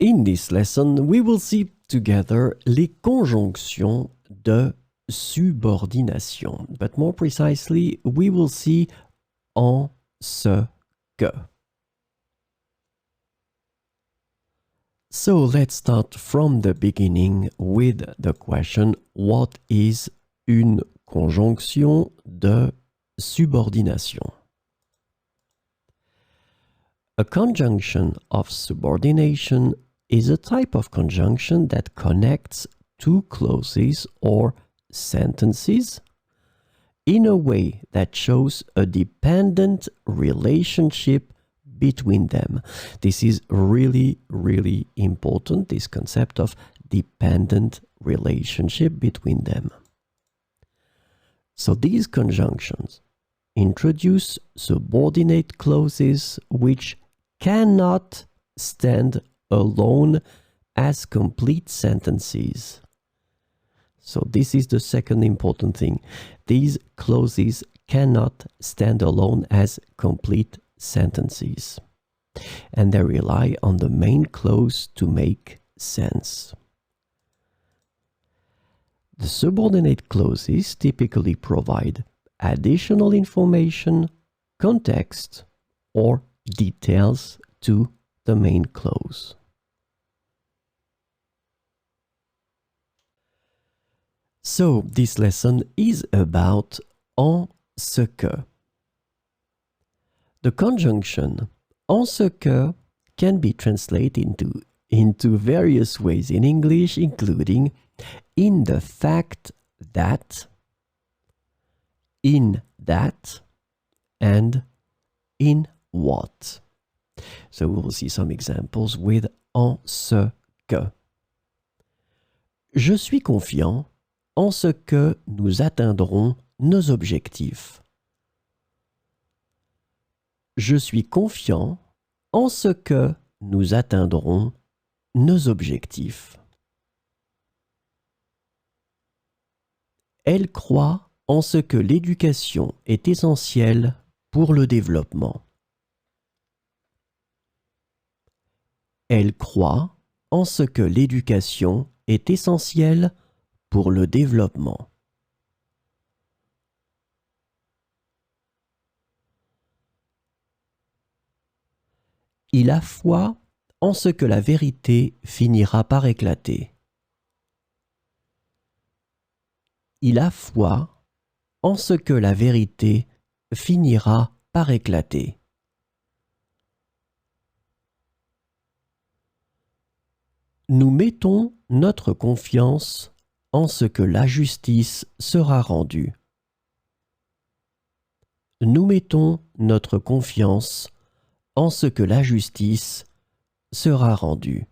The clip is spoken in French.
In this lesson, we will see together les conjonctions de subordination. But more precisely, we will see en ce que. So let's start from the beginning with the question, what is une conjonction de subordination? A conjunction of subordination is a type of conjunction that connects two clauses or sentences in a way that shows a dependent relationship between them. This is really, really important, this concept of dependent relationship between them. So these conjunctions introduce subordinate clauses which cannot stand alone as complete sentences. So this is the second important thing. These clauses cannot stand alone as complete sentences, and they rely on the main clause to make sense. The subordinate clauses typically provide additional information, context, or details to the main clause. So this lesson is about en ce que. The conjunction en ce que can be translated into various ways in English, including in the fact that, in that, and in what. So we will see some examples with en ce que. Je suis confiant en ce que nous atteindrons nos objectifs. Je suis confiant en ce que nous atteindrons nos objectifs. Elle croit en ce que l'éducation est essentielle pour le développement. Elle croit en ce que l'éducation est essentielle pour le développement. Il a foi en ce que la vérité finira par éclater. Il a foi en ce que la vérité finira par éclater. Nous mettons notre confiance en ce que la justice sera rendue. Nous mettons notre confiance en ce que la justice sera rendue.